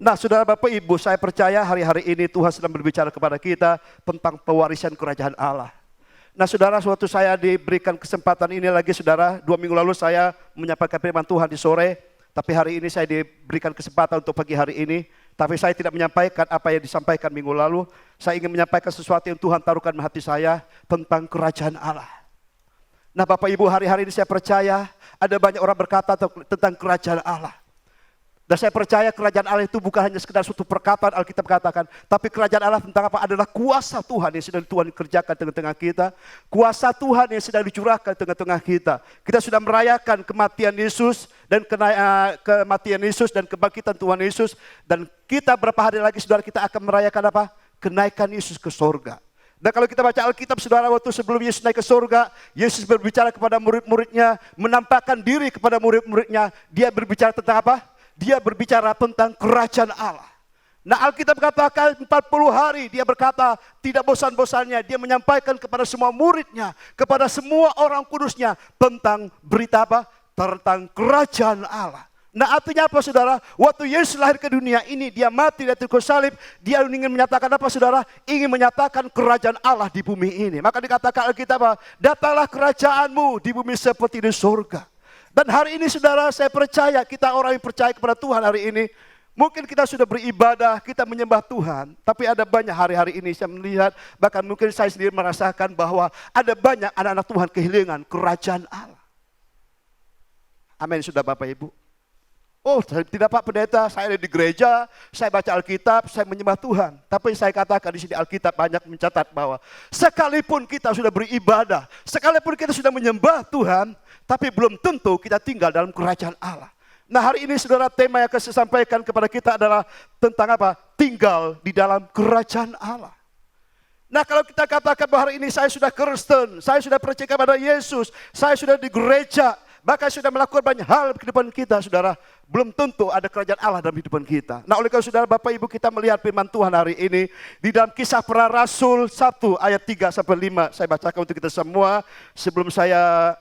Nah, saudara Bapak Ibu, saya percaya hari-hari ini Tuhan sedang berbicara kepada kita tentang pewarisan kerajaan Allah. Nah, saudara, suatu saya diberikan kesempatan ini lagi, saudara. 2 minggu lalu saya menyampaikan firman Tuhan di sore, tapi hari ini saya diberikan kesempatan untuk pagi hari ini. Tapi saya tidak menyampaikan apa yang disampaikan minggu lalu. Saya ingin menyampaikan sesuatu yang Tuhan taruhkan di hati saya tentang kerajaan Allah. Nah, Bapak Ibu, hari-hari ini saya percaya ada banyak orang berkata tentang kerajaan Allah. Dan saya percaya kerajaan Allah itu bukan hanya sekedar suatu perkataan Alkitab katakan, tapi kerajaan Allah tentang apa? Adalah kuasa Tuhan yang sedang Tuhan kerjakan di tengah-tengah kita. Kuasa Tuhan yang sedang dicurahkan di tengah-tengah kita. Kita sudah merayakan kematian Yesus dan kematian Yesus dan kebangkitan Tuhan Yesus. Dan kita berapa hari lagi, saudara, kita akan merayakan apa? Kenaikan Yesus ke surga. Dan kalau kita baca Alkitab, saudara, waktu sebelum Yesus naik ke surga, Yesus berbicara kepada murid-muridnya, menampakkan diri kepada murid-muridnya. Dia berbicara tentang apa? Dia berbicara tentang kerajaan Allah. Nah, Alkitab katakan 40 hari dia berkata tidak bosan-bosannya. Dia menyampaikan kepada semua muridnya, kepada semua orang kudusnya tentang berita apa? Tentang kerajaan Allah. Nah, artinya apa, saudara? Waktu Yesus lahir ke dunia ini, dia mati di atas kayu salib. Dia ingin menyatakan apa, saudara? Ingin menyatakan kerajaan Allah di bumi ini. Maka dikatakan Alkitab apa? Datanglah kerajaanmu di bumi seperti di surga. Dan hari ini, saudara, saya percaya kita orang yang percaya kepada Tuhan hari ini. Mungkin kita sudah beribadah, kita menyembah Tuhan. Tapi ada banyak hari-hari ini saya melihat, bahkan mungkin saya sendiri merasakan bahwa ada banyak anak-anak Tuhan kehilangan kerajaan Allah. Amin, sudah Bapak Ibu. Oh, tidak Pak Pendeta, saya ada di gereja, saya baca Alkitab, saya menyembah Tuhan. Tapi saya katakan di sini Alkitab banyak mencatat bahwa sekalipun kita sudah beribadah, sekalipun kita sudah menyembah Tuhan, tapi belum tentu kita tinggal dalam kerajaan Allah. Nah, hari ini, saudara, tema yang akan saya sampaikan kepada kita adalah tentang apa? Tinggal di dalam kerajaan Allah. Nah, kalau kita katakan bahwa hari ini saya sudah Kristen, saya sudah percaya kepada Yesus, saya sudah di gereja, bahkan sudah melakukan banyak hal di kehidupan kita, saudara, belum tentu ada kerajaan Allah dalam kehidupan kita. Nah, oleh karena saudara, Bapak Ibu, kita melihat firman Tuhan hari ini di dalam Kisah Para Rasul 1 ayat 3-5. Saya bacakan untuk kita semua sebelum saya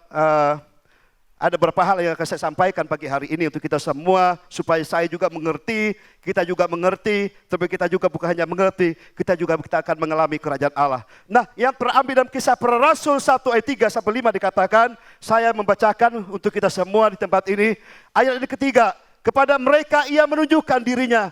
ada beberapa hal yang akan saya sampaikan pagi hari ini untuk kita semua, supaya saya juga mengerti, kita juga mengerti, tapi kita juga bukan hanya mengerti, kita akan mengalami kerajaan Allah. Nah, yang terambil dalam Kisah Para Rasul 1 ayat 3-5 dikatakan, saya membacakan untuk kita semua di tempat ini. Ayat ini ketiga, kepada mereka ia menunjukkan dirinya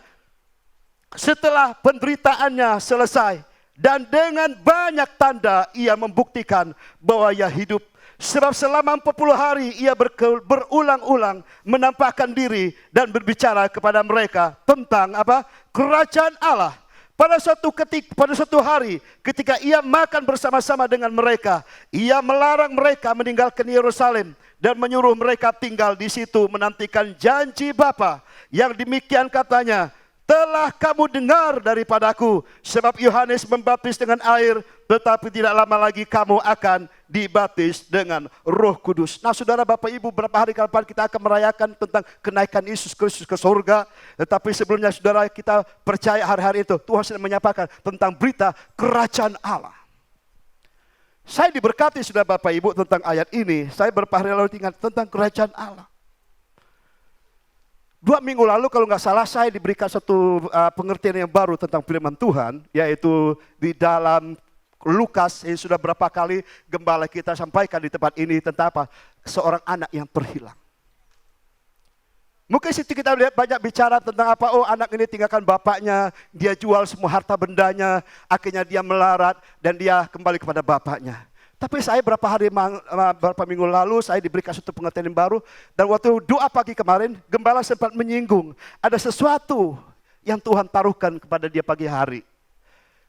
setelah penderitaannya selesai, dan dengan banyak tanda ia membuktikan bahwa ia hidup. Sebab selama 40 hari ia berulang-ulang menampakkan diri dan berbicara kepada mereka tentang apa? Kerajaan Allah. Pada suatu hari ketika ia makan bersama-sama dengan mereka, ia melarang mereka meninggalkan Yerusalem dan menyuruh mereka tinggal di situ menantikan janji Bapa. Yang demikian katanya, telah kamu dengar daripadaku, sebab Yohanes membaptis dengan air, tetapi tidak lama lagi kamu akan dibaptis dengan Roh Kudus. Nah, saudara, Bapak Ibu, beberapa hari ke depan kita akan merayakan tentang kenaikan Yesus Kristus ke surga. Tetapi sebelumnya, saudara, kita percaya hari-hari itu Tuhan sedang menyampaikan tentang berita kerajaan Allah. Saya diberkati, saudara, Bapak Ibu, tentang ayat ini. Saya beberapa hari lalu ingat tentang kerajaan Allah. 2 minggu lalu kalau nggak salah saya diberikan satu pengertian yang baru tentang firman Tuhan, yaitu di dalam Lukas yang sudah berapa kali gembala kita sampaikan di tempat ini tentang apa? Seorang anak yang terhilang. Mungkin situ kita lihat banyak bicara tentang apa? Oh, anak ini tinggalkan bapaknya, dia jual semua harta bendanya, akhirnya dia melarat dan dia kembali kepada bapaknya. Tapi saya beberapa minggu lalu saya diberikan satu pengertian yang baru, dan waktu doa pagi kemarin gembala sempat menyinggung ada sesuatu yang Tuhan taruhkan kepada dia pagi hari.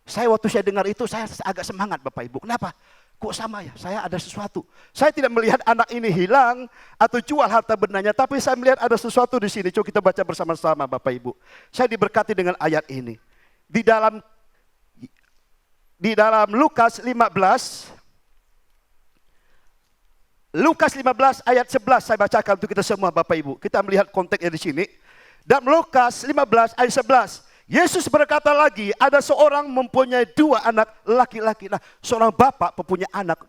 Waktu saya dengar itu saya agak semangat, Bapak Ibu. Kenapa? Kok sama ya? Saya ada sesuatu. Saya tidak melihat anak ini hilang atau jual harta bendanya, tapi saya melihat ada sesuatu di sini. Coba kita baca bersama-sama, Bapak Ibu. Saya diberkati dengan ayat ini. Di dalam Lukas 15 ayat 11 saya bacakan untuk kita semua, Bapak Ibu. Kita melihat konteksnya di sini. Dalam Lukas 15 ayat 11, Yesus berkata lagi, ada seorang mempunyai 2 anak laki-laki. Nah, seorang bapak mempunyai anak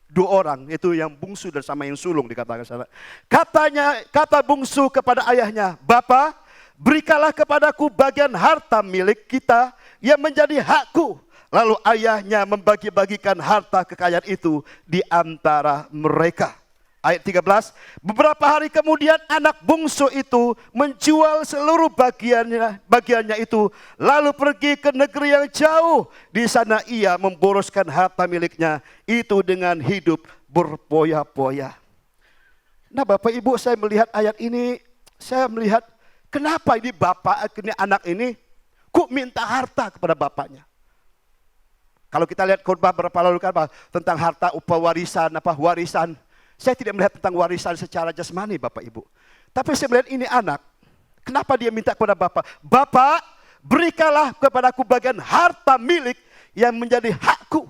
2 orang, itu yang bungsu dan sama yang sulung dikatakan sana. Kata bungsu kepada ayahnya, "Bapa, berikanlah kepadaku bagian harta milik kita yang menjadi hakku. Lalu ayahnya membagi-bagikan harta kekayaan itu di antara mereka. Ayat 13, beberapa hari kemudian anak bungsu itu menjual seluruh bagiannya itu, lalu pergi ke negeri yang jauh. Di sana ia memboroskan harta miliknya itu dengan hidup berpoya-poya. Nah Bapak Ibu, saya melihat ayat ini, saya melihat kenapa ini anak ini kok minta harta kepada bapaknya. Kalau kita lihat khotbah berapa lalu kan tentang harta warisan. Saya tidak melihat tentang warisan secara jasmani Bapak Ibu. Tapi saya melihat ini anak. Kenapa dia minta kepada Bapak? Bapak, berikanlah kepadaku bagian harta milik yang menjadi hakku.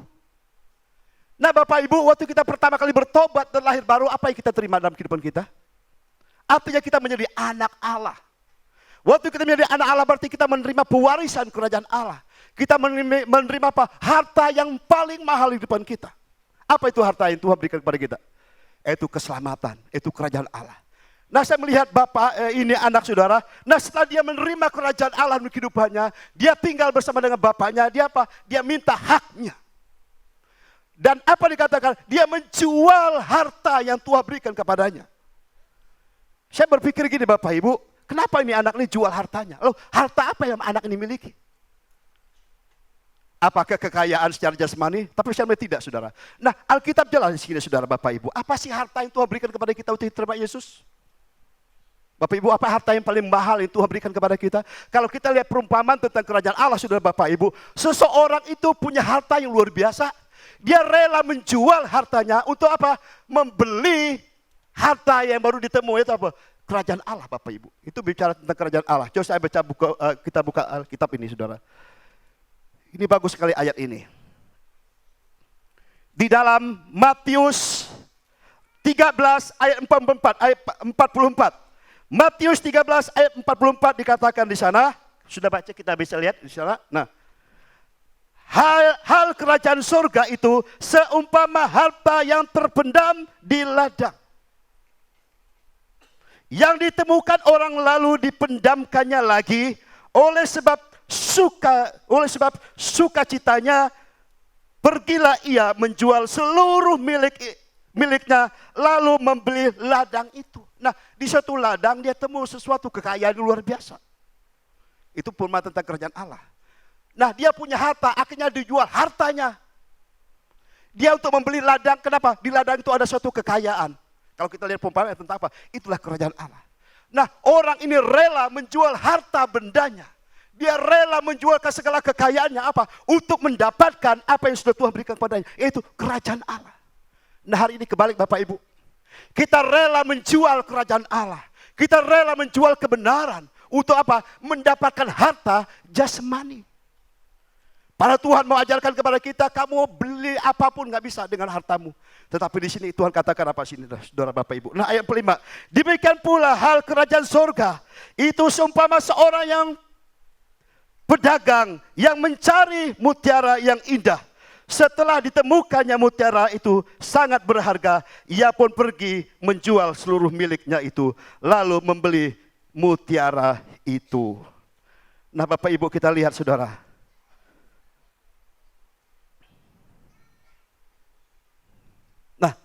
Nah Bapak Ibu, waktu kita pertama kali bertobat dan lahir baru, apa yang kita terima dalam kehidupan kita? Artinya kita menjadi anak Allah. Waktu kita menjadi anak Allah berarti kita menerima pewarisan kerajaan Allah. Kita menerima apa? Harta yang paling mahal di depan kita. Apa itu harta yang Tuhan berikan kepada kita? Itu keselamatan, itu kerajaan Allah. Nah saya melihat Bapak ini anak saudara, nah setelah dia menerima kerajaan Allah di kehidupannya, dia tinggal bersama dengan bapaknya, dia apa? Dia minta haknya. Dan apa dikatakan? Dia menjual harta yang Tuhan berikan kepadanya. Saya berpikir gini Bapak Ibu, kenapa ini anak ini jual hartanya? Loh, harta apa yang anak ini miliki? Apakah kekayaan secara jasmani? Tapi saya melihat tidak, saudara. Nah, Alkitab jelas di sini, saudara, Bapak Ibu. Apa sih harta yang Tuhan berikan kepada kita untuk terima Yesus? Bapak Ibu, apa harta yang paling mahal yang Tuhan berikan kepada kita? Kalau kita lihat perumpamaan tentang kerajaan Allah, saudara, Bapak Ibu, seseorang itu punya harta yang luar biasa. Dia rela menjual hartanya untuk apa? Membeli harta yang baru ditemui, itu apa? Kerajaan Allah, Bapak Ibu. Itu bicara tentang kerajaan Allah. Coba saya kita buka Alkitab ini, saudara. Ini bagus sekali ayat ini. Di dalam Matius 13 ayat 44. Matius 13 ayat 44 dikatakan di sana. Sudah baca, kita bisa lihat di sana. Nah, hal kerajaan surga itu seumpama harta yang terpendam di ladang, yang ditemukan orang lalu dipendamkannya lagi oleh sebab sukacitanya, pergilah ia menjual seluruh miliknya lalu membeli ladang itu. Nah, di suatu ladang dia temu sesuatu kekayaan luar biasa. Itu perumpamaan tentang kerajaan Allah. Nah, dia punya harta, akhirnya dijual hartanya. Dia untuk membeli ladang, kenapa? Di ladang itu ada suatu kekayaan. Kalau kita lihat perumpamaan tentang apa? Itulah kerajaan Allah. Nah, orang ini rela menjual harta bendanya. Dia rela menjual segala kekayaannya apa? Untuk mendapatkan apa yang sudah Tuhan berikan kepadanya, yaitu kerajaan Allah. Nah, hari ini kebalik Bapak Ibu. Kita rela menjual kerajaan Allah. Kita rela menjual kebenaran. Untuk apa? Mendapatkan harta jasmani. Para Tuhan mau ajarkan kepada kita, kamu beli apapun nggak bisa dengan hartamu. Tetapi di sini Tuhan katakan apa sini, saudara Bapak Ibu. Nah, ayat kelima. Demikian pula hal kerajaan surga. Itu seumpama seorang yang pedagang yang mencari mutiara yang indah. Setelah ditemukannya mutiara itu sangat berharga, ia pun pergi menjual seluruh miliknya itu, lalu membeli mutiara itu. Nah, Bapak Ibu, kita lihat saudara. Nah,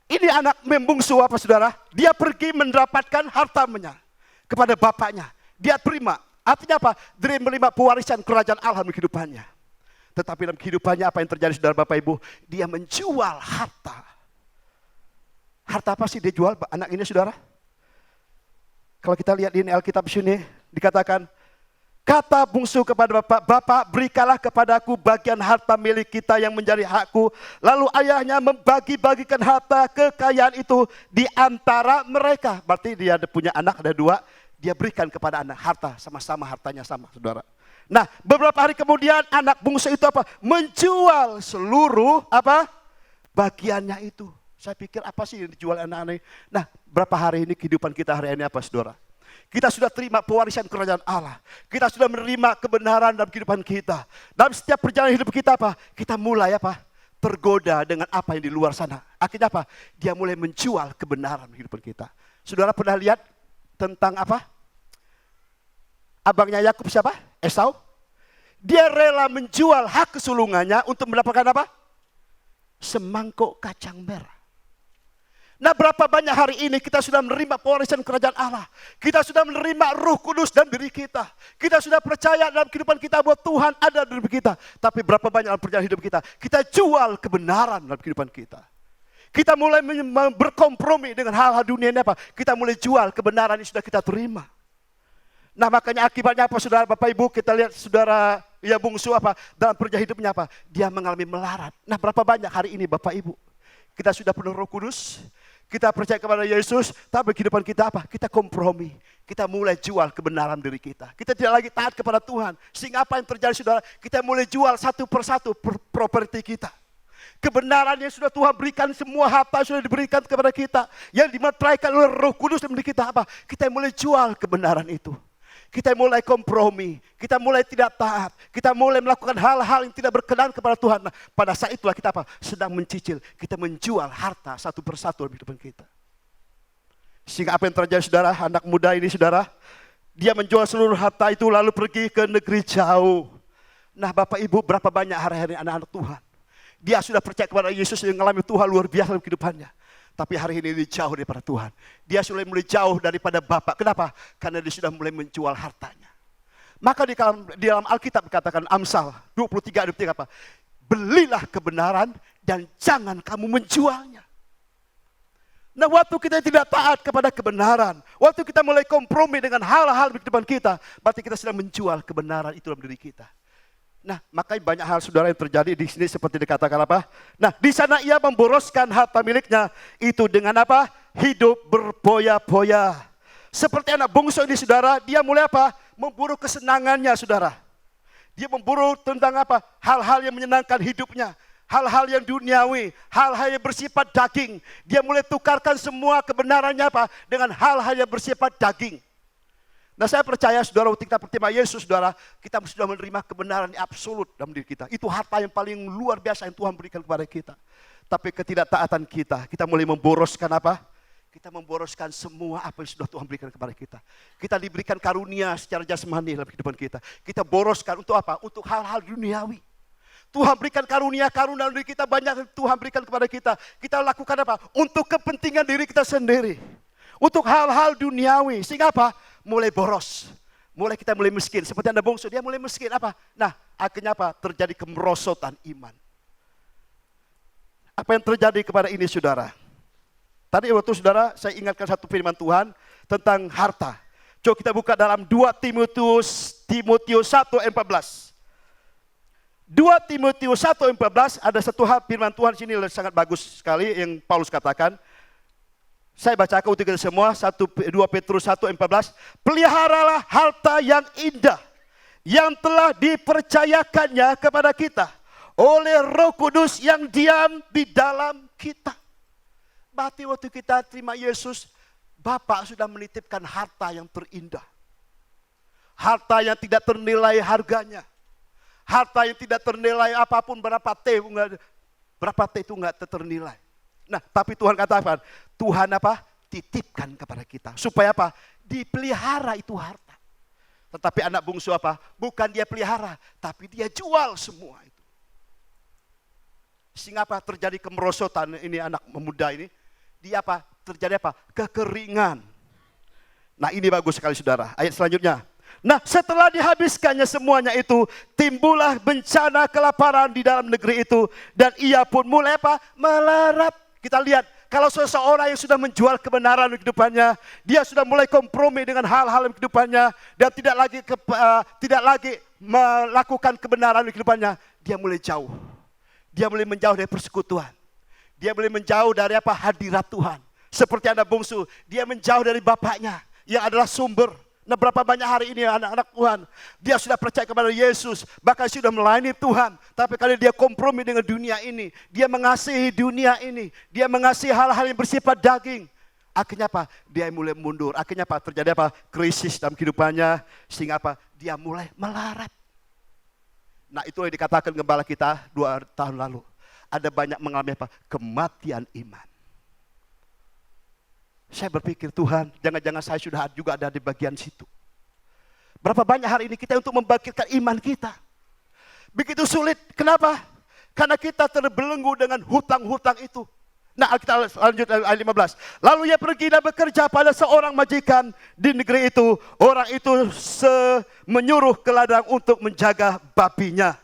ini anak membungsu apa saudara? Dia pergi mendapatkan hartanya kepada bapaknya. Dia terima. Artinya apa? Dia menerima pewarisan kerajaan Allah dalam kehidupannya. Tetapi dalam kehidupannya apa yang terjadi saudara Bapak Ibu? Dia menjual harta. Harta apa sih dia jual anak ini saudara? Kalau kita lihat di Alkitab sini dikatakan, kata bungsu kepada bapak, Bapak berikanlah kepadaku bagian harta milik kita yang menjadi hakku. Lalu ayahnya membagi-bagikan harta kekayaan itu di antara mereka. Berarti dia punya anak ada dua. Dia berikan kepada anak harta, sama-sama hartanya sama, saudara. Nah, beberapa hari kemudian anak bungsu itu apa? Menjual seluruh apa? Bagiannya itu. Saya pikir apa sih yang dijual anak-anak ini? Nah, berapa hari ini kehidupan kita hari ini apa, saudara? Kita sudah terima pewarisan kerajaan Allah. Kita sudah menerima kebenaran dalam kehidupan kita. Dalam setiap perjalanan hidup kita apa? Kita mulai apa? Tergoda dengan apa yang di luar sana. Akhirnya apa? Dia mulai menjual kebenaran kehidupan kita. Saudara pernah lihat tentang apa? abangnya Yakub siapa? Esau. Dia rela menjual hak kesulungannya untuk mendapatkan apa? Semangkuk kacang merah. Nah, berapa banyak hari ini kita sudah menerima pewarisan kerajaan Allah. Kita sudah menerima Roh Kudus dalam diri kita. Kita sudah percaya dalam kehidupan kita bahwa Tuhan ada dalam diri kita. Tapi berapa banyak dalam perjalanan hidup kita, kita jual kebenaran dalam kehidupan kita. Kita mulai berkompromi dengan hal-hal dunia ini apa? Kita mulai jual kebenaran yang sudah kita terima. Nah, makanya akibatnya apa, saudara, Bapak Ibu? Kita lihat saudara ya bungsu apa dalam perjalanan hidupnya apa? Dia mengalami melarat. Nah, berapa banyak hari ini Bapak Ibu? Kita sudah penuh Roh Kudus, kita percaya kepada Yesus, tapi kehidupan kita apa? Kita kompromi. Kita mulai jual kebenaran diri kita. Kita tidak lagi taat kepada Tuhan. Sehingga apa yang terjadi, saudara? Kita mulai jual satu persatu properti kita. Kebenaran yang sudah Tuhan berikan, semua harta sudah diberikan kepada kita. Yang dimeteraikan oleh Roh Kudus dalam diri kita apa? Kita mulai jual kebenaran itu. Kita mulai kompromi, kita mulai tidak taat, kita mulai melakukan hal-hal yang tidak berkenan kepada Tuhan. Nah, pada saat itulah kita apa? Sedang mencicil, kita menjual harta satu persatu dalam kehidupan kita. Sehingga apa yang terjadi, saudara, anak muda ini, saudara, dia menjual seluruh harta itu lalu pergi ke negeri jauh. Nah, Bapak Ibu, berapa banyak hari-hari anak-anak Tuhan, dia sudah percaya kepada Yesus yang mengalami Tuhan luar biasa dalam kehidupannya. Tapi hari ini dia jauh daripada Tuhan. Dia sudah mulai jauh daripada Bapa. Kenapa? Karena dia sudah mulai menjual hartanya. Maka di dalam Alkitab dikatakan Amsal 23 ayat 3 apa? Belilah kebenaran dan jangan kamu menjualnya. Nah, waktu kita tidak taat kepada kebenaran, waktu kita mulai kompromi dengan hal-hal di depan kita, berarti kita sedang menjual kebenaran itu dalam diri kita. Nah, makanya banyak hal, saudara, yang terjadi di sini seperti dikatakan apa? Nah, di sana ia memboroskan harta miliknya itu dengan apa? Hidup berboya-boya. Seperti anak bungsu ini, saudara, dia mulai apa? Memburu kesenangannya, saudara. Dia memburu tentang apa? Hal-hal yang menyenangkan hidupnya. Hal-hal yang duniawi, hal-hal yang bersifat daging. Dia mulai tukarkan semua kebenarannya apa? Dengan hal-hal yang bersifat daging. Nah, saya percaya, saudara, waktu kita percaya Yesus, saudara, kita sudah menerima kebenaran yang absolut dalam diri kita. Itu harta yang paling luar biasa yang Tuhan berikan kepada kita. Tapi ketidaktaatan kita mulai memboroskan apa? Kita memboroskan semua apa yang sudah Tuhan berikan kepada kita. Kita diberikan karunia secara jasmani dalam kehidupan kita. Kita boroskan untuk apa? Untuk hal-hal duniawi. Tuhan berikan karunia-karunia diri kita, banyak yang Tuhan berikan kepada kita. Kita lakukan apa? Untuk kepentingan diri kita sendiri. Untuk hal-hal duniawi. Sehingga apa? Mulai boros. Kita mulai miskin. Seperti anak bungsu, dia mulai miskin. Apa? Nah, akhirnya apa? Terjadi kemerosotan iman. Apa yang terjadi kepada ini, saudara? Tadi waktu, saudara, saya ingatkan satu firman Tuhan tentang harta. Coba kita buka dalam 2 Timotius 1:14. 2 Timotius 1:14 ada satu hal firman Tuhan di sini sangat bagus sekali yang Paulus katakan. Saya bacakan untuk kita semua, 2 Petrus 1:14. Peliharalah harta yang indah yang telah dipercayakannya kepada kita oleh Roh Kudus yang diam di dalam kita. Berarti waktu kita terima Yesus, Bapa sudah menitipkan harta yang terindah. Harta yang tidak ternilai harganya. Harta yang tidak ternilai apapun, berapa T itu enggak ternilai. Nah, tapi Tuhan katakan, Tuhan apa? Titipkan kepada kita. Supaya apa? Dipelihara itu harta. Tetapi anak bungsu apa? Bukan dia pelihara, tapi dia jual semua itu. Sehingga apa? Terjadi kemerosotan ini anak muda ini. Dia apa? Terjadi apa? Kekeringan. Nah, ini bagus sekali, saudara. Ayat selanjutnya. Nah, setelah dihabiskannya semuanya itu, timbullah bencana kelaparan di dalam negeri itu. Dan ia pun mulai apa? Melarat. Kita lihat, kalau seseorang yang sudah menjual kebenaran di kehidupannya, dia sudah mulai kompromi dengan hal-hal di kehidupannya, dan tidak lagi melakukan kebenaran di kehidupannya, dia mulai jauh. Dia mulai menjauh dari persekutuan. Dia mulai menjauh dari apa? Hadirat Tuhan. Seperti anak bungsu, dia menjauh dari bapaknya yang adalah sumber. Nah, berapa banyak hari ini anak-anak Tuhan, dia sudah percaya kepada Yesus, bahkan sudah melayani Tuhan, tapi kalau dia kompromi dengan dunia ini, dia mengasihi dunia ini, dia mengasihi hal-hal yang bersifat daging, akhirnya apa? Dia mulai mundur, akhirnya apa? Terjadi apa? Krisis dalam kehidupannya, sehingga apa? Dia mulai melarat. Nah, itu yang dikatakan gembala kita 2 tahun lalu, ada banyak mengalami apa? Kematian iman. Saya berpikir, Tuhan, jangan-jangan saya sudah juga ada di bagian situ. Berapa banyak hari ini kita untuk membangkitkan iman kita. Begitu sulit. Kenapa? Karena kita terbelenggu dengan hutang-hutang itu. Nah, kita lanjut ayat 15. Lalu ia pergi dan bekerja pada seorang majikan di negeri itu. Orang itu menyuruh ke ladang untuk menjaga babinya.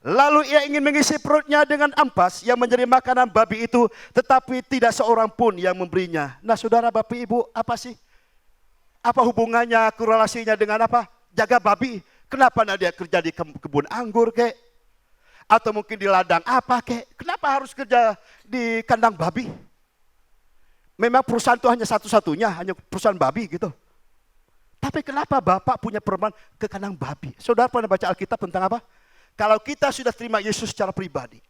Lalu ia ingin mengisi perutnya dengan ampas yang menjadi makanan babi itu, tetapi tidak seorang pun yang memberinya. Nah, saudara, Bapak, Ibu, apa sih? Apa hubungannya, korelasinya dengan apa? Jaga babi. Kenapa dia kerja di kebun anggur kek? Atau mungkin di ladang apa kek? Kenapa harus kerja di kandang babi? Memang perusahaan itu hanya satu-satunya, hanya perusahaan babi gitu. Tapi kenapa Bapak punya perempuan ke kandang babi? Saudara pernah baca Alkitab tentang apa? Kalau kita sudah terima Yesus secara pribadi,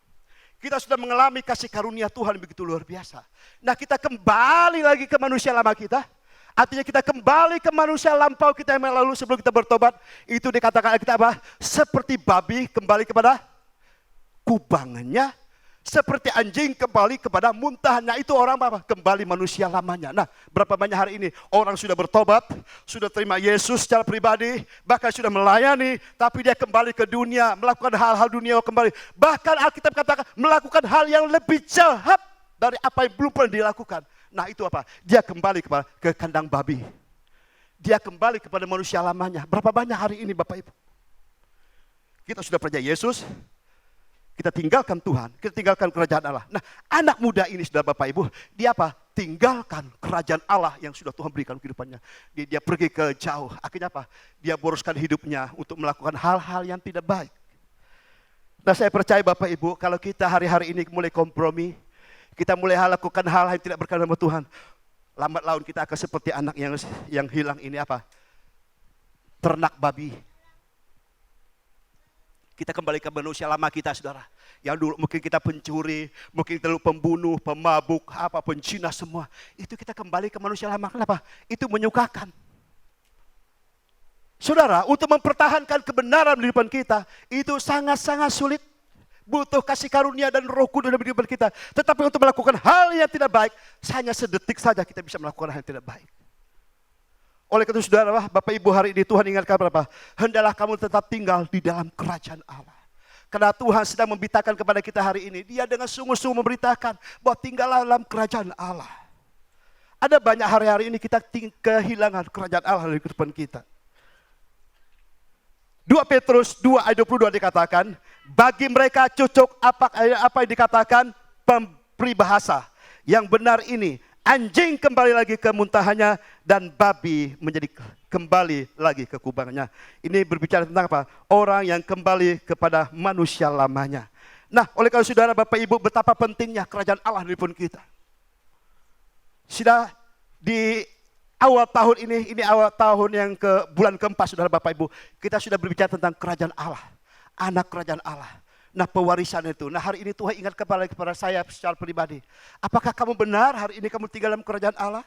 kita sudah mengalami kasih karunia Tuhan yang begitu luar biasa. Nah, kita kembali lagi ke manusia lama kita. Artinya kita kembali ke manusia lampau kita yang lalu sebelum kita bertobat. Itu dikatakan Alkitab apa? Seperti babi kembali kepada kubangannya, seperti anjing kembali kepada muntahannya. Itu orang apa? Kembali manusia lamanya. Nah, berapa banyak hari ini orang sudah bertobat, sudah terima Yesus secara pribadi, bahkan sudah melayani, tapi dia kembali ke dunia, melakukan hal-hal dunia kembali. Bahkan Alkitab katakan melakukan hal yang lebih jahat dari apa yang belum pernah dilakukan. Nah, itu apa? Dia kembali ke kandang babi. Dia kembali kepada manusia lamanya. Berapa banyak hari ini Bapak Ibu? Kita sudah percaya Yesus, kita tinggalkan Tuhan, kita tinggalkan kerajaan Allah. Nah, anak muda ini sudah Bapak Ibu, dia apa? Tinggalkan kerajaan Allah yang sudah Tuhan berikan kehidupannya. Dia pergi ke jauh. Akhirnya apa? Dia boroskan hidupnya untuk melakukan hal-hal yang tidak baik. Nah, saya percaya Bapak Ibu, kalau kita hari-hari ini mulai kompromi, kita mulai lakukan hal yang tidak berkenan sama Tuhan, lambat laun kita akan seperti anak yang hilang ini apa? Ternak babi. Kita kembali ke manusia lama kita, saudara. Yang dulu mungkin kita pencuri, mungkin kita dulu pembunuh, pemabuk, pencina semua. Itu kita kembali ke manusia lama. Kenapa? Itu menyukakan. Saudara, untuk mempertahankan kebenaran di depan kita, itu sangat-sangat sulit. Butuh kasih karunia dan Roh Kudus dalam kehidupan kita. Tetapi untuk melakukan hal yang tidak baik, hanya sedetik saja kita bisa melakukan hal yang tidak baik. Oleh karena itu saudara, Bapak Ibu, hari ini Tuhan ingatkan apa? Hendaklah kamu tetap tinggal di dalam kerajaan Allah. Karena Tuhan sedang memberitakan kepada kita hari ini. Dia dengan sungguh-sungguh memberitakan bahwa tinggallah dalam kerajaan Allah. Ada banyak hari-hari ini kita kehilangan kerajaan Allah dari kehidupan kita. 2 Petrus 2 ayat 22 dikatakan, bagi mereka cocok apa yang dikatakan peribahasa. Yang benar ini, anjing kembali lagi ke muntahannya dan babi menjadi kembali lagi ke kubangannya. Ini berbicara tentang apa? Orang yang kembali kepada manusia lamanya. Nah, oleh karena saudara, Bapak Ibu, betapa pentingnya kerajaan Allah di depan kita. Sudah di awal tahun ini awal tahun yang bulan keempat, saudara Bapak Ibu, kita sudah berbicara tentang kerajaan Allah, anak kerajaan Allah. Nah, pewarisan itu. Nah, hari ini Tuhan ingat kepada saya secara pribadi. Apakah kamu benar hari ini kamu tinggal dalam kerajaan Allah?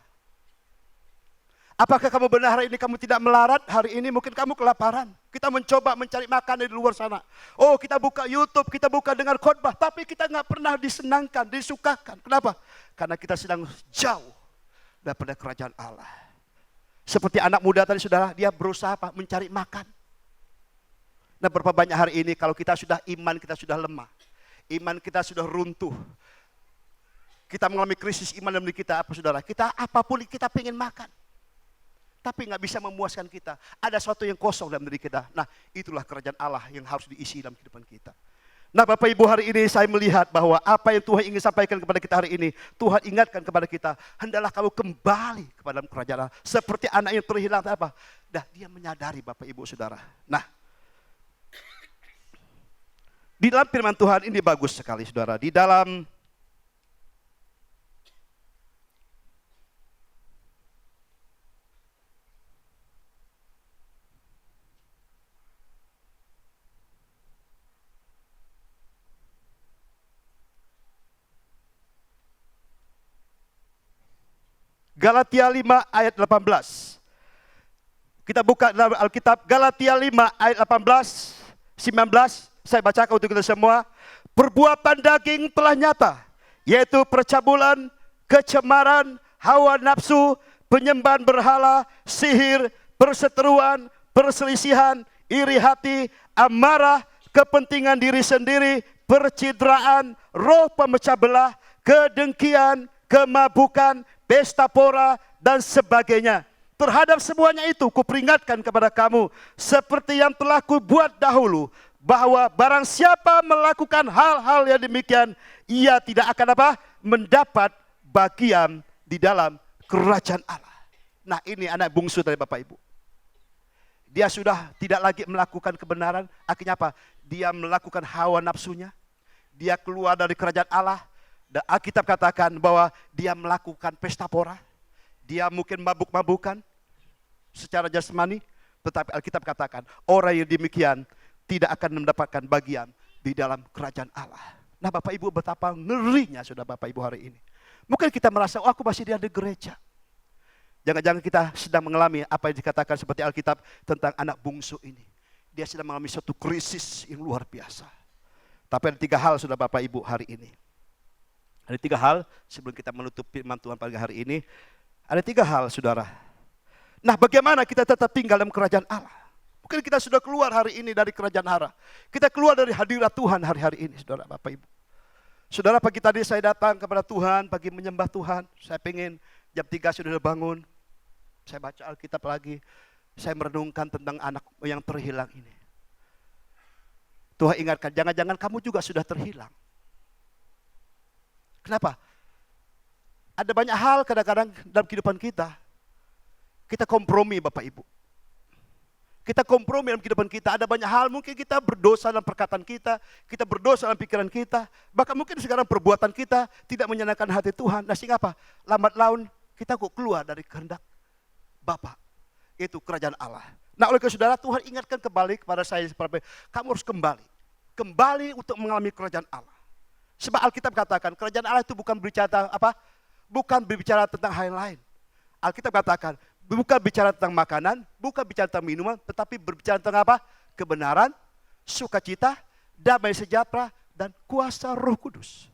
Apakah kamu benar hari ini kamu tidak melarat? Hari ini mungkin kamu kelaparan. Kita mencoba mencari makan di luar sana. Oh, kita buka YouTube, kita buka dengar khotbah, tapi kita nggak pernah disenangkan, disukakan. Kenapa? Karena kita sedang jauh daripada kerajaan Allah. Seperti anak muda tadi, saudara, dia berusaha apa? Mencari makan. Nah, berapa banyak hari ini kalau kita sudah iman kita sudah lemah, iman kita sudah runtuh, kita mengalami krisis iman dalam diri kita, apa saudara? Kita apapun kita pengen makan, tapi nggak bisa memuaskan kita. Ada sesuatu yang kosong dalam diri kita. Nah, itulah kerajaan Allah yang harus diisi dalam kehidupan kita. Nah, Bapak Ibu, hari ini saya melihat bahwa apa yang Tuhan ingin sampaikan kepada kita hari ini, Tuhan ingatkan kepada kita, hendaklah kamu kembali kepada kerajaan Allah. Seperti anak yang terhilang apa? Dah dia menyadari, Bapak Ibu Saudara. Nah, di dalam firman Tuhan ini bagus sekali, saudara. Di dalam Galatia 5 ayat 18. Kita buka dalam Alkitab Galatia 5 ayat 18, 19. Saya bacakan untuk kita semua. Perbuatan daging telah nyata, yaitu percabulan, kecemaran, hawa nafsu, penyembahan berhala, sihir, perseteruan, perselisihan, iri hati, amarah, kepentingan diri sendiri, percidraan, roh pemecah belah, kedengkian, kemabukan, pesta pora, dan sebagainya. Terhadap semuanya itu kuperingatkan kepada kamu, seperti yang telah kubuat dahulu, bahwa barang siapa melakukan hal-hal yang demikian, ia tidak akan mendapat bagian di dalam kerajaan Allah. Nah, ini anak bungsu dari Bapak Ibu. Dia sudah tidak lagi melakukan kebenaran, akhirnya apa? Dia melakukan hawa nafsunya, dia keluar dari kerajaan Allah, dan Alkitab katakan bahwa dia melakukan pesta pora, dia mungkin mabuk-mabukan secara jasmani, tetapi Alkitab katakan orang yang demikian tidak akan mendapatkan bagian di dalam kerajaan Allah. Nah, Bapak Ibu, betapa ngerinya sudah Bapak Ibu hari ini. Mungkin kita merasa, oh, aku masih di gereja. Jangan-jangan kita sedang mengalami apa yang dikatakan seperti Alkitab tentang anak bungsu ini. Dia sedang mengalami suatu krisis yang luar biasa. Tapi ada 3 hal sudah Bapak Ibu hari ini. Ada 3 hal sebelum kita menutup firman Tuhan pagi hari ini. Ada 3 hal, saudara. Nah, bagaimana kita tetap tinggal dalam kerajaan Allah? Mungkin kita sudah keluar hari ini dari kerajaan Allah. Kita keluar dari hadirat Tuhan hari-hari ini, saudara, Bapak Ibu. Saudara, pagi tadi saya datang kepada Tuhan, pagi menyembah Tuhan. Saya pengen jam 3 sudah bangun. Saya baca Alkitab lagi. Saya merenungkan tentang anak yang terhilang ini. Tuhan ingatkan, jangan-jangan kamu juga sudah terhilang. Kenapa? Ada banyak hal kadang-kadang dalam kehidupan kita. Kita kompromi Bapak Ibu. Kita kompromi dalam kehidupan kita. Ada banyak hal, mungkin kita berdosa dalam perkataan kita. Kita berdosa dalam pikiran kita. Bahkan mungkin sekarang perbuatan kita tidak menyenangkan hati Tuhan. Nah, sehingga apa? Lambat laun kita kok keluar dari kehendak Bapa, yaitu kerajaan Allah. Nah, oleh karena saudara, Tuhan ingatkan kembali kepada saya, kamu harus kembali untuk mengalami kerajaan Allah. Sebab Alkitab katakan, kerajaan Allah itu bukan berbicara bukan berbicara tentang hal yang lain. Alkitab katakan, bukan bicara tentang makanan, bukan bicara tentang minuman, tetapi berbicara tentang kebenaran, sukacita, damai sejahtera, dan kuasa Roh Kudus.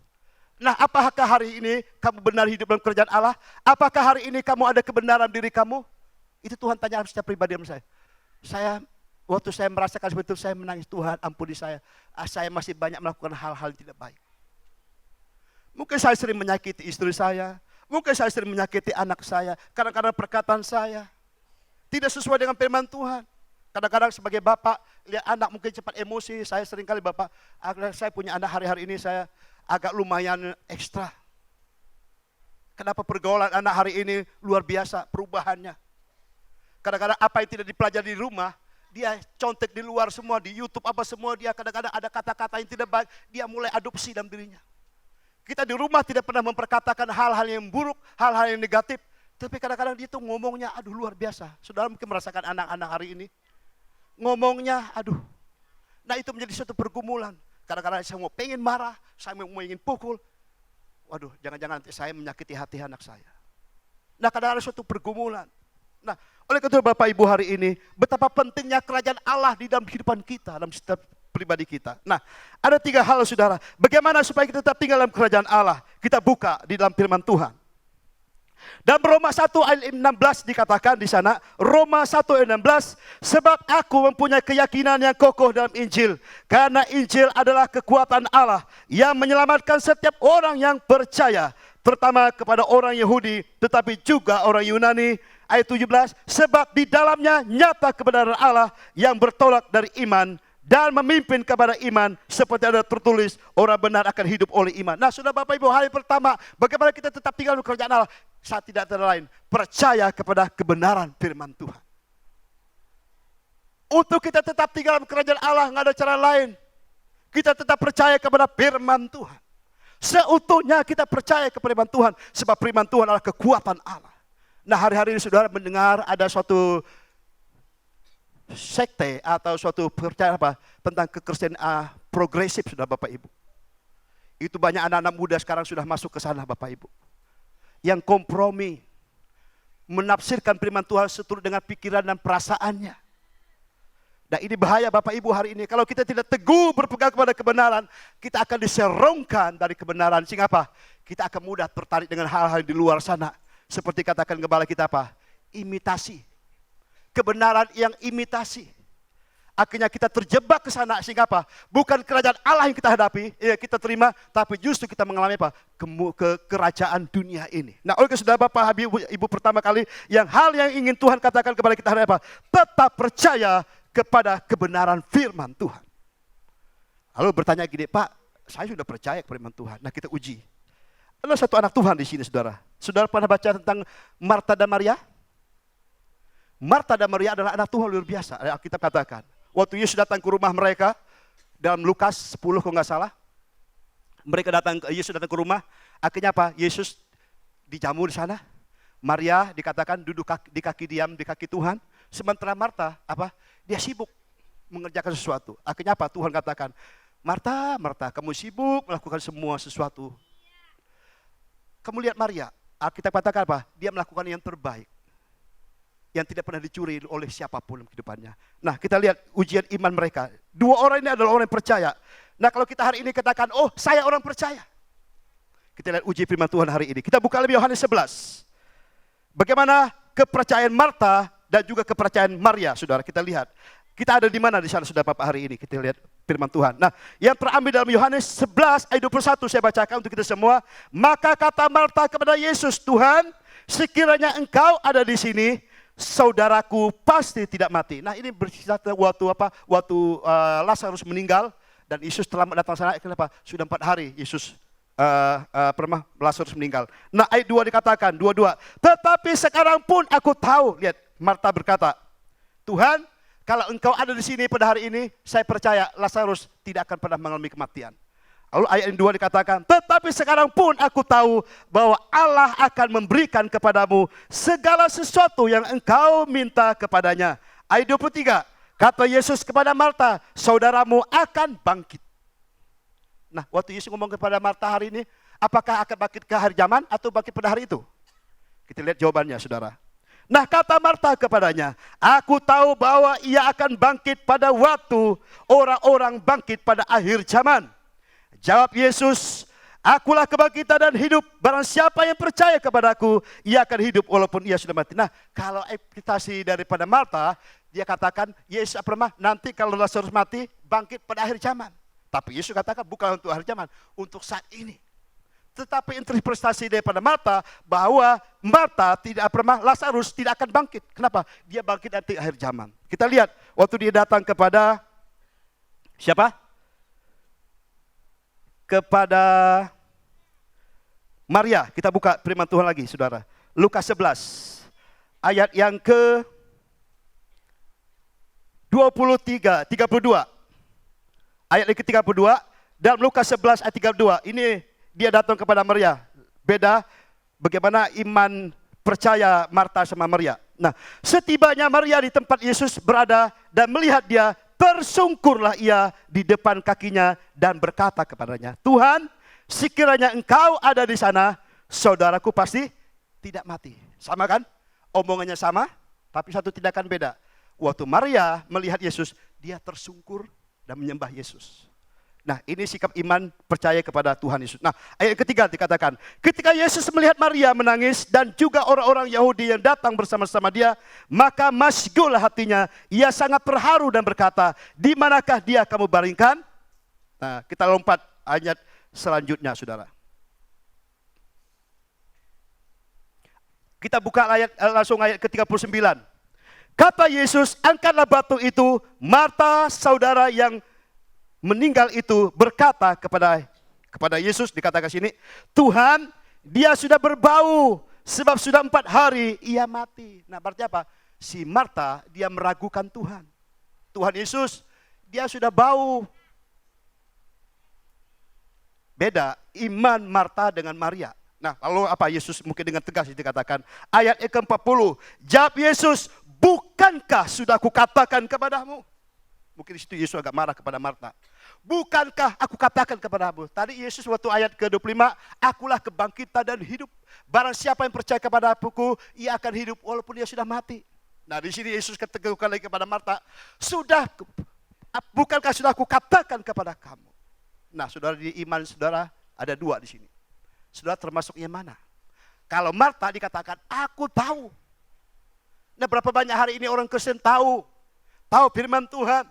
Nah, apakah hari ini kamu benar hidup dalam kerajaan Allah? Apakah hari ini kamu ada kebenaran diri kamu? Itu Tuhan tanya secara pribadi sama saya. Waktu saya merasakan seperti itu, saya menangis, Tuhan ampuni saya. Saya masih banyak melakukan hal-hal yang tidak baik. Mungkin saya sering menyakiti istri saya. Mungkin saya sering menyakiti anak saya. Kadang-kadang perkataan saya tidak sesuai dengan firman Tuhan. Kadang-kadang sebagai bapak, lihat anak mungkin cepat emosi. Saya sering kali bapak, saya punya anak hari-hari ini saya agak lumayan ekstra. Kenapa pergaulan anak hari ini luar biasa perubahannya. Kadang-kadang apa yang tidak dipelajari di rumah, dia contek di luar semua, di YouTube apa semua, dia kadang-kadang ada kata-kata yang tidak baik, dia mulai adopsi dalam dirinya. Kita di rumah tidak pernah memperkatakan hal-hal yang buruk, hal-hal yang negatif, tapi kadang-kadang dia tuh ngomongnya, aduh luar biasa. Saudara mungkin merasakan anak-anak hari ini, ngomongnya, aduh. Nah, itu menjadi suatu pergumulan. Kadang-kadang saya mau pengen marah, saya mau ingin pukul. Waduh, jangan-jangan nanti saya menyakiti hati anak saya. Nah, kadang-kadang suatu pergumulan. Nah, oleh karena itu Bapak Ibu hari ini, betapa pentingnya kerajaan Allah di dalam kehidupan kita, dalam setiap pribadi kita. Nah, ada 3 hal saudara, bagaimana supaya kita tetap tinggal dalam kerajaan Allah. Kita buka di dalam firman Tuhan. Dan Roma 1 ayat 16 dikatakan di sana, Roma 1 ayat 16, sebab aku mempunyai keyakinan yang kokoh dalam Injil, karena Injil adalah kekuatan Allah yang menyelamatkan setiap orang yang percaya, terutama kepada orang Yahudi, tetapi juga orang Yunani. Ayat 17, sebab di dalamnya nyata kebenaran Allah yang bertolak dari iman dan memimpin kepada iman, seperti ada tertulis, orang benar akan hidup oleh iman. Nah, sudah Bapak Ibu, hal yang pertama, bagaimana kita tetap tinggal di kerajaan Allah? Saat tidak ada lain, percaya kepada kebenaran firman Tuhan. Untuk kita tetap tinggal di kerajaan Allah, nggak ada cara lain. Kita tetap percaya kepada firman Tuhan. Seutuhnya kita percaya kepada firman Tuhan, sebab firman Tuhan adalah kekuatan Allah. Nah, hari-hari ini saudara mendengar ada suatu sekte atau suatu percaya tentang kekristenan progresif, sudah Bapak Ibu. Itu banyak anak-anak muda sekarang sudah masuk ke sana Bapak Ibu. Yang kompromi, menafsirkan firman Tuhan seturut dengan pikiran dan perasaannya. Dan ini bahaya Bapak Ibu hari ini. Kalau kita tidak teguh berpegang kepada kebenaran, kita akan diserongkan dari kebenaran. Sehingga apa? Kita akan mudah tertarik dengan hal-hal di luar sana. Seperti katakan gembala kita Imitasi. kebenaran yang imitasi. Akhirnya kita terjebak ke sana sehingga apa? Bukan kerajaan Allah yang kita hadapi, ya kita terima, tapi justru kita mengalami apa? Kerajaan dunia ini. Nah, oleh saudara Bapak, Ibu pertama kali hal yang ingin Tuhan katakan kepada kita hari apa? Tetap percaya kepada kebenaran firman Tuhan. Lalu bertanya gini, Pak, saya sudah percaya kepada firman Tuhan. Nah, kita uji. Ada satu anak Tuhan di sini, saudara. Saudara pernah baca tentang Marta dan Maria? Marta dan Maria adalah anak Tuhan luar biasa. Alkitab katakan. Waktu Yesus datang ke rumah mereka, dalam Lukas 10 kalau nggak salah, Yesus datang ke rumah, akhirnya apa? Yesus dijamu di sana, Maria dikatakan duduk di kaki Tuhan, sementara Marta, dia sibuk mengerjakan sesuatu. Akhirnya apa? Tuhan katakan, Marta, Marta, kamu sibuk melakukan semua sesuatu. Kamu lihat Maria, Alkitab katakan apa? Dia melakukan yang terbaik, yang tidak pernah dicuri oleh siapapun dalam kehidupannya. Nah, kita lihat ujian iman mereka. Dua orang ini adalah orang yang percaya. Nah, kalau kita hari ini katakan, oh saya orang percaya. Kita lihat uji firman Tuhan hari ini. Kita buka lebih Yohanes 11. Bagaimana kepercayaan Marta dan juga kepercayaan Maria, saudara. Kita lihat. Kita ada di mana di sana, saudara Bapak, hari ini. Kita lihat firman Tuhan. Nah, yang terambil dalam Yohanes 11 ayat 21 saya bacakan untuk kita semua. Maka kata Marta kepada Yesus, Tuhan, sekiranya Engkau ada di sini, saudaraku pasti tidak mati. Nah, ini bercerita waktu Lazarus meninggal dan Yesus telah datang sana. Kenapa? Sudah 4 hari Yesus Lazarus meninggal. Nah, ayat 2 dikatakan, 22. Tetapi sekarang pun aku tahu, lihat, Marta berkata, Tuhan, kalau Engkau ada di sini pada hari ini, saya percaya Lazarus tidak akan pernah mengalami kematian. Lalu ayat yang 2 dikatakan, tetapi sekarang pun aku tahu bahwa Allah akan memberikan kepadamu segala sesuatu yang engkau minta kepadanya. Ayat 23, kata Yesus kepada Marta, saudaramu akan bangkit. Nah, waktu Yesus ngomong kepada Marta hari ini, apakah akan bangkit ke akhir zaman atau bangkit pada hari itu? Kita lihat jawabannya, saudara. Nah, kata Marta kepadanya, aku tahu bahwa ia akan bangkit pada waktu orang-orang bangkit pada akhir zaman. Jawab Yesus, akulah kebangkitan dan hidup. Barang siapa yang percaya kepadaku, ia akan hidup walaupun ia sudah mati. Nah, kalau ekspektasi daripada Marta, dia katakan, Yesus nanti kalau Lazarus mati, bangkit pada akhir zaman. Tapi Yesus katakan, bukan untuk akhir zaman, untuk saat ini. Tetapi interpretasi daripada Marta, bahwa Lazarus tidak akan bangkit. Kenapa? Dia bangkit nanti akhir zaman. Kita lihat, waktu dia datang kepada siapa? Kepada Maria. Kita buka firman Tuhan lagi, saudara. Lukas 11, ayat yang ke 32. Ayat yang ke 32, dalam Lukas 11 ayat 32, ini dia datang kepada Maria. Beda bagaimana iman percaya Marta sama Maria. Nah, setibanya Maria di tempat Yesus berada dan melihat dia, tersungkurlah ia di depan kakinya dan berkata kepadanya, Tuhan, sekiranya Engkau ada di sana, saudaraku pasti tidak mati. Sama kan? Omongannya sama, tapi satu tindakan beda. Waktu Maria melihat Yesus, dia tersungkur dan menyembah Yesus. Nah, ini sikap iman percaya kepada Tuhan Yesus. Nah, ayat ketiga dikatakan, ketika Yesus melihat Maria menangis dan juga orang-orang Yahudi yang datang bersama-sama dia, maka masgullah hatinya, ia sangat terharu dan berkata, di manakah dia kamu baringkan? Nah, kita lompat ayat selanjutnya, saudara. Kita buka langsung ayat ke-39. Kata Yesus, angkatlah batu itu. Marta, saudara yang meninggal itu berkata kepada Yesus, dikatakan sini, Tuhan, dia sudah berbau sebab sudah 4 hari ia mati. Nah, berarti apa? Si Marta, dia meragukan Tuhan. Tuhan Yesus, dia sudah bau. Beda iman Marta dengan Maria. Nah, lalu apa Yesus mungkin dengan tegas dikatakan, ayat ke-40, jawab Yesus, bukankah sudah kukatakan kepadamu? Mungkin di situ Yesus agak marah kepada Marta. Bukankah aku katakan kepadamu? Tadi Yesus waktu ayat ke-25, akulah kebangkitan dan hidup. Barang siapa yang percaya kepada aku, ia akan hidup walaupun dia sudah mati. Nah, di sini Yesus keteguhkan lagi kepada Marta, bukankah sudah aku katakan kepada kamu? Nah, saudara, di iman saudara ada 2 di sini. Saudara termasuk yang mana? Kalau Marta dikatakan, aku tahu. Nah, berapa banyak hari ini orang Kristen tahu firman Tuhan.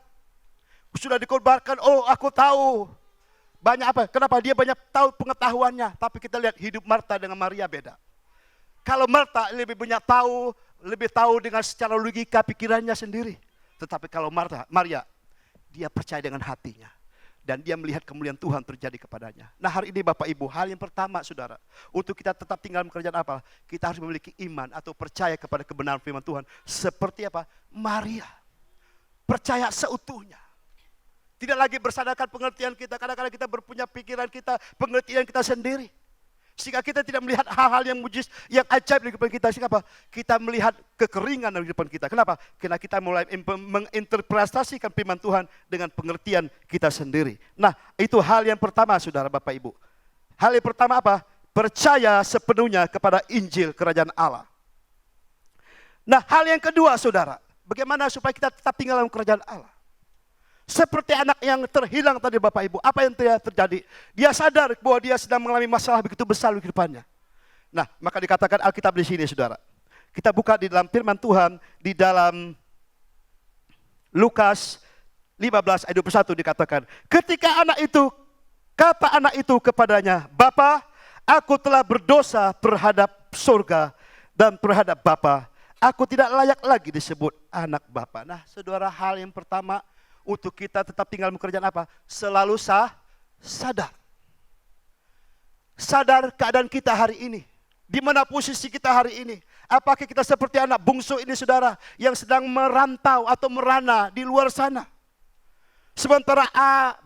Sudah dikorbankan, oh aku tahu. Banyak apa? Kenapa? Dia banyak tahu pengetahuannya. Tapi kita lihat hidup Marta dengan Maria beda. Kalau Marta lebih banyak tahu, lebih tahu dengan secara logika pikirannya sendiri. Tetapi kalau Maria, dia percaya dengan hatinya. Dan dia melihat kemuliaan Tuhan terjadi kepadanya. Nah, hari ini Bapak Ibu, hal yang pertama saudara, untuk kita tetap tinggal dalam kerajaan apa? Kita harus memiliki iman atau percaya kepada kebenaran firman Tuhan. Seperti apa? Maria. Percaya seutuhnya. Tidak lagi bersandarkan pengertian kita. Kadang-kadang kita berpunya pikiran kita, pengertian kita sendiri. Sehingga kita tidak melihat hal-hal yang mujizat, yang ajaib di depan kita. Sehingga apa? Kita melihat kekeringan di depan kita. Kenapa? Karena kita mulai menginterpretasikan firman Tuhan dengan pengertian kita sendiri. Nah, itu hal yang pertama saudara Bapak Ibu. Hal yang pertama apa? Percaya sepenuhnya kepada Injil Kerajaan Allah. Nah, hal yang kedua saudara. Bagaimana supaya kita tetap tinggal dalam Kerajaan Allah? Seperti anak yang terhilang tadi Bapak Ibu. Apa yang terjadi? Dia sadar bahwa dia sedang mengalami masalah begitu besar di depannya. Nah, maka dikatakan Alkitab di sini saudara. Kita buka di dalam firman Tuhan. Di dalam Lukas 15 ayat 21 dikatakan. Ketika kata anak itu kepadanya, Bapa, aku telah berdosa terhadap surga dan terhadap Bapa. Aku tidak layak lagi disebut anak Bapa. Nah saudara, hal yang pertama untuk kita tetap tinggal bekerjaan apa? Selalu sadar. Sadar keadaan kita hari ini. Di mana posisi kita hari ini. Apakah kita seperti anak bungsu ini saudara, yang sedang merantau atau merana di luar sana. Sementara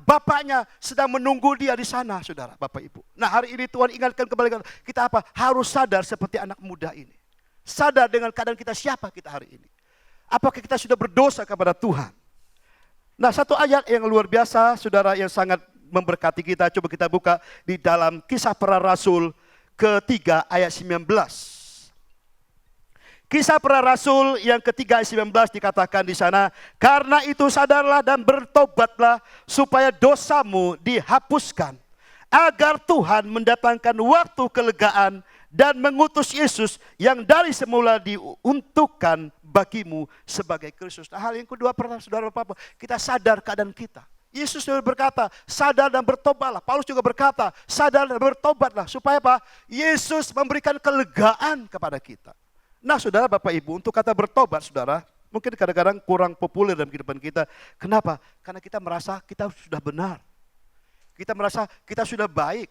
bapaknya sedang menunggu dia di sana saudara, Bapak Ibu. Nah hari ini Tuhan ingatkan kembali kita apa? Harus sadar seperti anak muda ini. Sadar dengan keadaan kita siapa kita hari ini. Apakah kita sudah berdosa kepada Tuhan? Nah, satu ayat yang luar biasa, saudara, yang sangat memberkati kita. Coba kita buka di dalam Kisah Para Rasul ketiga ayat 19. Kisah Para Rasul yang ketiga ayat 19 dikatakan di sana, karena itu sadarlah dan bertobatlah supaya dosamu dihapuskan, agar Tuhan mendatangkan waktu kelegaan dan mengutus Yesus yang dari semula diuntukkan bagimu sebagai Kristus. Nah, hal yang kedua, saudara Bapak, kita sadar keadaan kita. Yesus juga berkata, sadar dan bertobatlah. Paulus juga berkata, sadar dan bertobatlah. Supaya apa? Yesus memberikan kelegaan kepada kita. Nah saudara Bapak Ibu, untuk kata bertobat saudara, mungkin kadang-kadang kurang populer dalam kehidupan kita. Kenapa? Karena kita merasa kita sudah benar. Kita merasa kita sudah baik.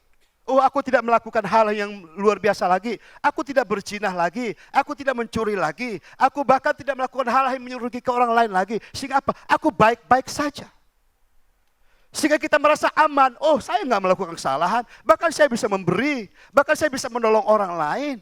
Oh, aku tidak melakukan hal yang luar biasa lagi. Aku tidak berzina lagi. Aku tidak mencuri lagi. Aku bahkan tidak melakukan hal yang merugikan orang lain lagi. Sehingga apa? Aku baik-baik saja. Sehingga kita merasa aman. Oh, saya nggak melakukan kesalahan. Bahkan saya bisa memberi. Bahkan saya bisa menolong orang lain.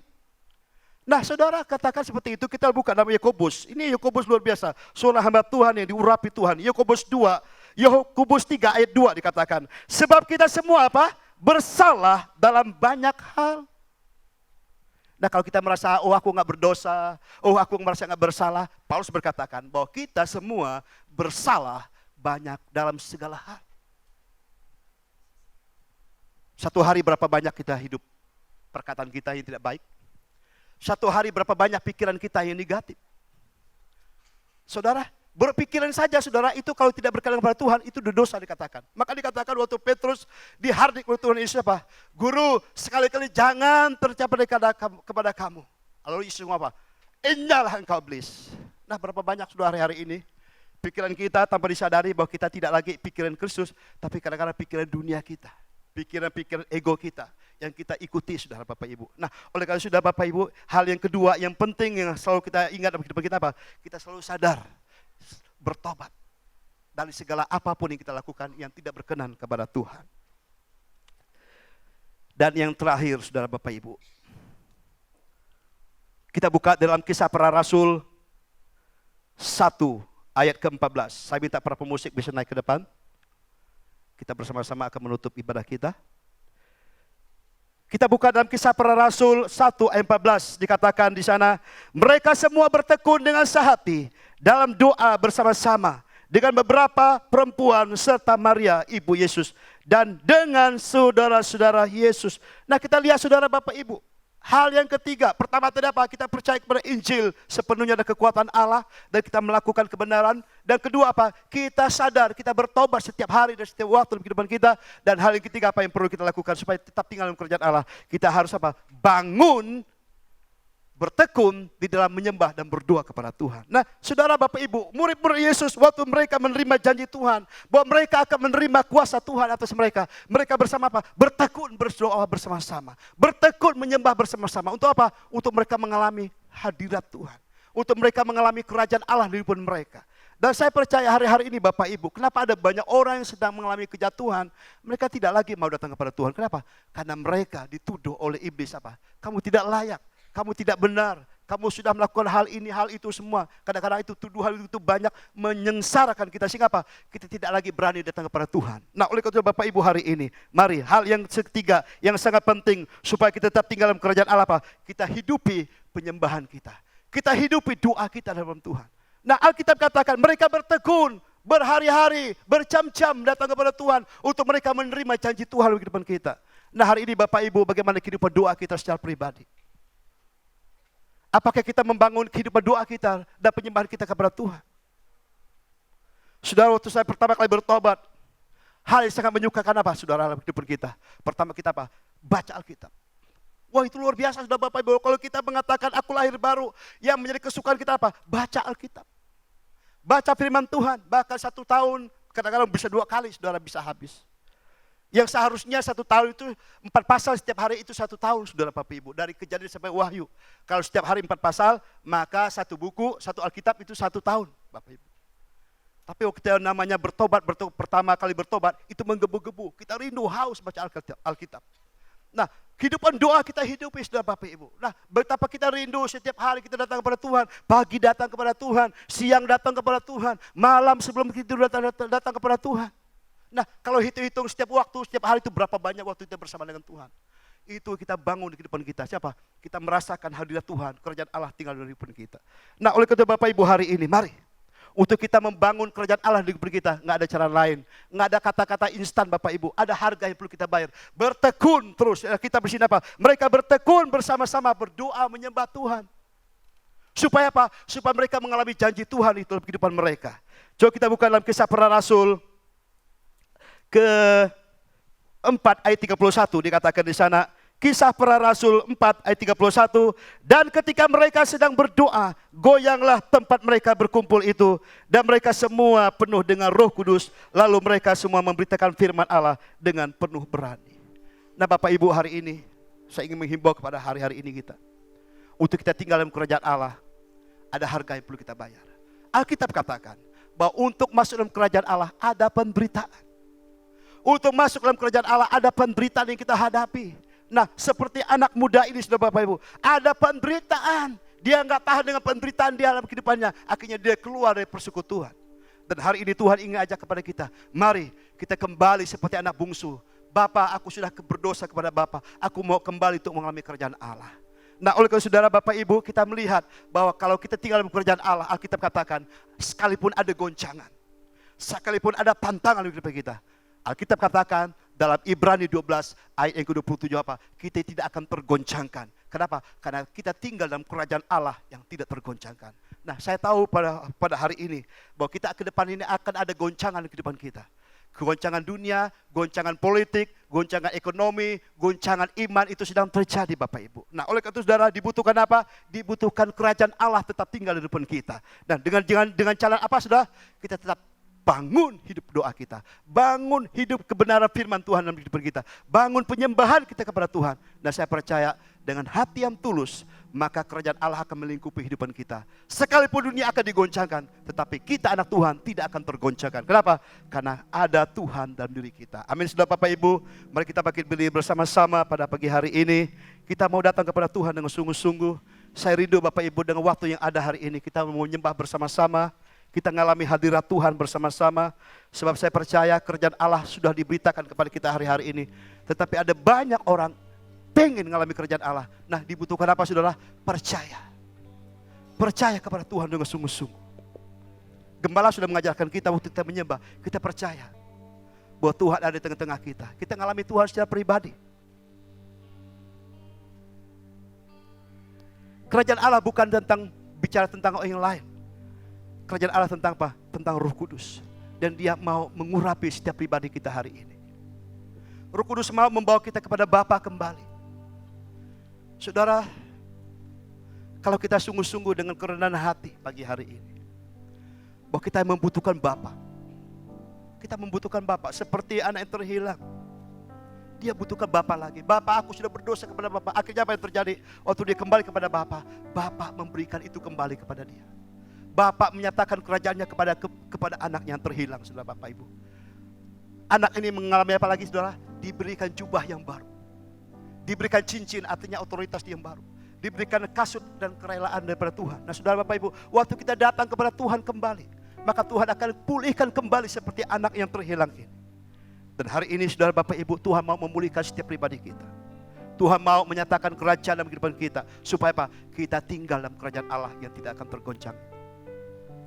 Nah, saudara katakan seperti itu, kita buka dalam Yakobus. Ini Yakobus luar biasa. Seorang hamba Tuhan yang diurapi Tuhan. Yakobus 3 ayat 2 dikatakan. Sebab kita semua apa? Bersalah dalam banyak hal. Nah kalau kita merasa, oh aku nggak berdosa, oh aku merasa nggak bersalah, Paulus berkatakan bahwa kita semua bersalah banyak dalam segala hal. Satu hari berapa banyak kita hidup perkataan kita yang tidak baik? Satu hari berapa banyak pikiran kita yang negatif? Saudara, berpikiran saja saudara, itu kalau tidak berkenan kepada Tuhan, itu dosa dikatakan. Maka dikatakan waktu Petrus dihardik oleh Tuhan Yesus apa? Guru, sekali-kali jangan tercapai kepada kamu. Lalu Yesus ngomong apa? Indahlah engkau iblis. Nah berapa banyak saudara hari ini, pikiran kita tanpa disadari bahwa kita tidak lagi pikiran Kristus, tapi kadang-kadang pikiran dunia kita. Pikiran-pikiran ego kita yang kita ikuti saudara Bapak Ibu. Nah oleh karena sudah Bapak Ibu, hal yang kedua yang penting yang selalu kita ingat dalam kehidupan kita apa? Kita selalu sadar. Bertobat dari segala apapun yang kita lakukan yang tidak berkenan kepada Tuhan. Dan yang terakhir saudara Bapak Ibu, kita buka dalam Kisah Para Rasul 1 ayat ke-14. Saya minta para pemusik bisa naik ke depan. Kita bersama-sama akan menutup ibadah kita. Kita buka dalam Kisah Para Rasul 1 ayat 14, dikatakan di sana, mereka semua bertekun dengan sehati dalam doa bersama-sama dengan beberapa perempuan serta Maria ibu Yesus dan dengan saudara-saudara Yesus. Nah kita lihat saudara Bapak Ibu, Hal yang ketiga, pertama tadi apa? Kita percaya kepada Injil, sepenuhnya ada kekuatan Allah dan kita melakukan kebenaran. Dan kedua apa? Kita sadar, kita bertobat setiap hari dan setiap waktu dalam kehidupan kita. Dan hal yang ketiga apa yang perlu kita lakukan supaya tetap tinggal dalam kerajaan Allah? Kita harus apa? Bangun, bertekun di dalam menyembah dan berdoa kepada Tuhan. Nah, saudara, Bapak, Ibu, murid-murid Yesus waktu mereka menerima janji Tuhan, bahwa mereka akan menerima kuasa Tuhan atas mereka. Mereka bersama apa? Bertekun berdoa bersama-sama. Bertekun menyembah bersama-sama. Untuk apa? Untuk mereka mengalami hadirat Tuhan. Untuk mereka mengalami kerajaan Allah di hidup mereka. Dan saya percaya hari-hari ini Bapak Ibu, kenapa ada banyak orang yang sedang mengalami kejatuhan, mereka tidak lagi mau datang kepada Tuhan. Kenapa? Karena mereka dituduh oleh iblis apa? Kamu tidak layak. Kamu tidak benar, kamu sudah melakukan hal ini, hal itu semua. Kadang-kadang itu tuduhan itu banyak menyengsarakan kita. Sehingga apa? Kita tidak lagi berani datang kepada Tuhan. Nah, oleh karena itu Bapak Ibu hari ini, mari hal yang ketiga, yang sangat penting supaya kita tetap tinggal dalam kerajaan Allah apa? Kita hidupi penyembahan kita. Kita hidupi doa kita dalam Tuhan. Nah, Alkitab katakan mereka bertekun, berhari-hari, berjam-jam datang kepada Tuhan untuk mereka menerima janji Tuhan di kehidupan kita. Nah, hari ini Bapak Ibu, bagaimana kehidupan doa kita secara pribadi? Apakah kita membangun kehidupan doa kita dan penyembahan kita kepada Tuhan? Saudara, waktu saya pertama kali bertobat, hal yang sangat menyukakan apa, saudara, dalam kehidupan kita? Pertama kita apa? Baca Alkitab. Wah, itu luar biasa, saudara, Bapak, Ibu. Kalau kita mengatakan aku lahir baru, yang menjadi kesukaan kita apa? Baca Alkitab. Baca firman Tuhan. Bahkan 1 tahun, kadang-kadang bisa 2 kali, saudara, bisa habis. Yang seharusnya 1 tahun itu 4 pasal setiap hari itu 1 tahun, saudara, Bapak, Ibu. Dari Kejadian sampai Wahyu. Kalau setiap hari 4 pasal, maka 1 buku, 1 Alkitab itu 1 tahun, Bapak, Ibu. Tapi waktu kita namanya bertobat, pertama kali bertobat, itu menggebu-gebu. Kita rindu, haus baca Alkitab. Nah, kehidupan doa kita hidupi, saudara, Bapak, Ibu. Nah, betapa kita rindu setiap hari kita datang kepada Tuhan. Pagi datang kepada Tuhan, siang datang kepada Tuhan, malam sebelum tidur datang kepada Tuhan. Nah, kalau hitung-hitung setiap waktu, setiap hari itu berapa banyak waktu kita bersama dengan Tuhan. Itu kita bangun di kehidupan kita. Siapa? Kita merasakan hadirat Tuhan, kerajaan Allah tinggal di kehidupan kita. Nah, oleh karena Bapak Ibu hari ini, mari. Untuk kita membangun kerajaan Allah di kehidupan kita, nggak ada cara lain. Nggak ada kata-kata instan Bapak Ibu. Ada harga yang perlu kita bayar. Bertekun terus. Kita bersini apa? Mereka bertekun bersama-sama berdoa menyembah Tuhan. Supaya apa? Supaya mereka mengalami janji Tuhan itu dalam kehidupan mereka. Coba kita buka dalam Kisah Para Rasul ke-4 ayat 31 dikatakan di sana, Kisah Para Rasul 4 ayat 31, dan ketika mereka sedang berdoa, goyanglah tempat mereka berkumpul itu, dan mereka semua penuh dengan Roh Kudus, lalu mereka semua memberitakan firman Allah dengan penuh berani. Nah, Bapak Ibu hari ini, saya ingin menghimbau kepada hari-hari ini kita, untuk kita tinggal dalam kerajaan Allah, ada harga yang perlu kita bayar. Alkitab katakan, bahwa untuk masuk dalam kerajaan Allah ada penderitaan. Untuk masuk dalam kerajaan Allah ada penderitaan yang kita hadapi. Nah, seperti anak muda ini, saudara, Bapak, Ibu, ada penderitaan. Dia nggak tahan dengan penderitaan dia dalam kehidupannya. Akhirnya dia keluar dari persekutuan. Dan hari ini Tuhan ingin ajak kepada kita, mari kita kembali seperti anak bungsu. Bapa, aku sudah berdosa kepada Bapa. Aku mau kembali untuk mengalami kerajaan Allah. Nah, oleh karena saudara, Bapak, Ibu, kita melihat bahwa kalau kita tinggal dalam kerajaan Allah, Alkitab katakan, sekalipun ada goncangan, sekalipun ada tantangan di hidup kita, Alkitab katakan dalam Ibrani 12 ayat yang ke-27 apa? Kita tidak akan tergoncangkan. Kenapa? Karena kita tinggal dalam kerajaan Allah yang tidak tergoncangkan. Nah, saya tahu pada hari ini bahwa kita ke depan ini akan ada goncangan di kehidupan kita. Goncangan dunia, goncangan politik, goncangan ekonomi, goncangan iman itu sedang terjadi, Bapak, Ibu. Nah, oleh karena itu saudara, dibutuhkan apa? Dibutuhkan kerajaan Allah tetap tinggal di depan kita. Dan dengan cara apa, saudara? Kita tetap bangun hidup doa kita. Bangun hidup kebenaran firman Tuhan dalam hidup kita. Bangun penyembahan kita kepada Tuhan. Dan saya percaya dengan hati yang tulus, maka kerajaan Allah akan melingkupi kehidupan kita. Sekalipun dunia akan digoncangkan, tetapi kita anak Tuhan tidak akan tergoncangkan. Kenapa? Karena ada Tuhan dalam diri kita. Amin, saudara, Bapak, Ibu. Mari kita berdiri bersama-sama pada pagi hari ini. Kita mau datang kepada Tuhan dengan sungguh-sungguh. Saya rindu, Bapak, Ibu, dengan waktu yang ada hari ini. Kita mau menyembah bersama-sama. Kita mengalami hadirat Tuhan bersama-sama. Sebab saya percaya kerajaan Allah sudah diberitakan kepada kita hari-hari ini. Tetapi ada banyak orang pengen mengalami kerajaan Allah. Nah, dibutuhkan apa, saudara? Percaya. Percaya kepada Tuhan dengan sungguh-sungguh. Gembala sudah mengajarkan kita waktu kita menyembah. Kita percaya bahwa Tuhan ada di tengah-tengah kita. Kita mengalami Tuhan secara pribadi. Kerajaan Allah bukan tentang bicara tentang orang yang lain. Kerajaan Allah tentang apa? Tentang Roh Kudus. Dan Dia mau mengurapi setiap pribadi kita hari ini. Roh Kudus mau membawa kita kepada Bapa kembali. Saudara, kalau kita sungguh-sungguh dengan kerendahan hati pagi hari ini, bahwa kita membutuhkan Bapa. Kita membutuhkan Bapa seperti anak yang terhilang. Dia butuhkan Bapa lagi. Bapa, aku sudah berdosa kepada Bapa. Akhirnya apa yang terjadi? Waktu dia kembali kepada Bapa, Bapa memberikan itu kembali kepada dia. Bapa menyatakan kerajaannya kepada anaknya yang terhilang, saudara Bapak Ibu. Anak ini mengalami apa lagi, saudara? Diberikan jubah yang baru. Diberikan cincin, artinya otoritas yang baru. Diberikan kasut dan kerelaan daripada Tuhan. Nah, saudara Bapak Ibu, waktu kita datang kepada Tuhan kembali, maka Tuhan akan pulihkan kembali seperti anak yang terhilang ini. Dan hari ini saudara Bapak Ibu, Tuhan mau memulihkan setiap pribadi kita. Tuhan mau menyatakan kerajaan dalam kehidupan kita. Supaya apa? Kita tinggal dalam kerajaan Allah yang tidak akan tergoncang.